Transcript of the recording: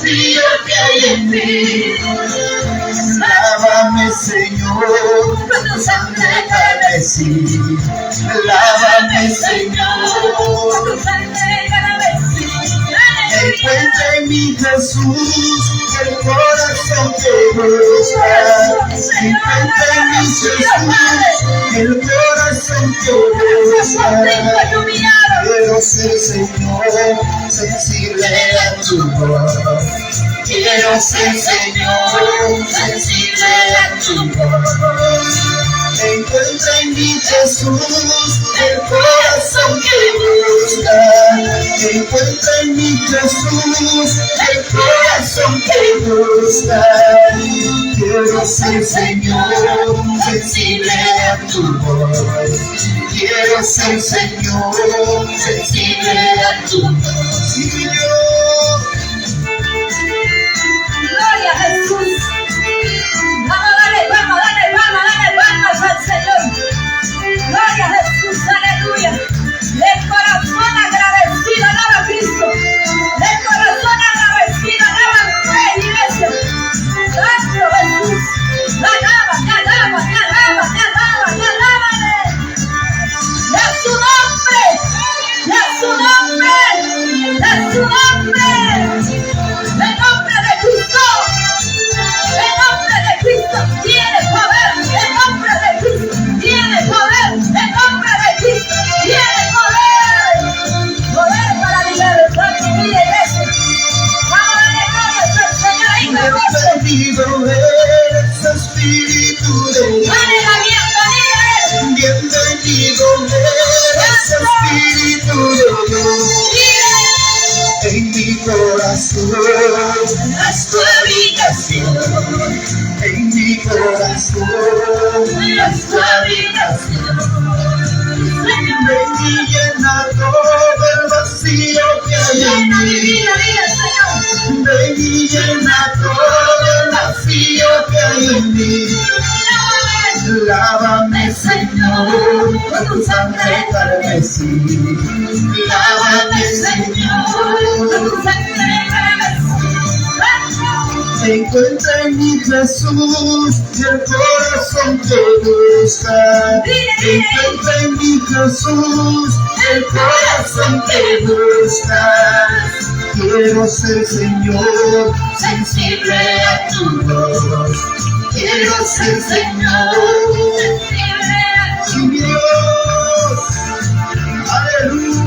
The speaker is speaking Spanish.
vacío que hay en mí. Lávame, Señor, con tu sangre carmesí. Lávame, Señor, con tu sangre carmesí. Encuentra en mi Jesús el corazón que busca. Encuentra en mi Jesús el corazón que busca. Quiero ser, Señor, sensible a tu voz. Quiero ser, Señor, sensible a tu voz. Encuentra en mi Jesús el corazón que busca. Encuentra en mi Jesús el corazón que busca. Quiero ser, Señor, sensible a tu voz. Quiero ser, Señor, sensible a tu voz. Gloria a Jesús. Vamos, dale palmas al Señor. Gloria a Jesús, aleluya. El corazón agradecido, alaba a Cristo. El corazón agradecido, alaba a iglesia. Santo Jesús. Alaba. Y a su nombre. El nombre de Cristo. El nombre de Cristo tiene poder. El nombre de Cristo tiene poder. El nombre de Cristo tiene poder. Poder para libertar tu vida, iglesia. Vamos a darle gloria al Señor ahí con gozo. Bienvenido eres, Espíritu de Dios. Dale la bienvenida a Él. Bienvenido eres, Espíritu de Dios. En mi corazón haz tu habitación. En mi corazón haz tu habitación. Ven y llena todo el vacío que hay en mí. Ven y llena todo el vacío que hay en mí. Lávame, Señor, con tu sangre carmesí. Lávame, Señor, con tu sangre carmesí. Encuentra en mi Jesús el corazón que busca. Encuentra en mi Jesús el corazón que busca. Quiero ser, Señor, sensible a tu voz. Quiero ser, Señor, sensible a tu voz. Aleluya.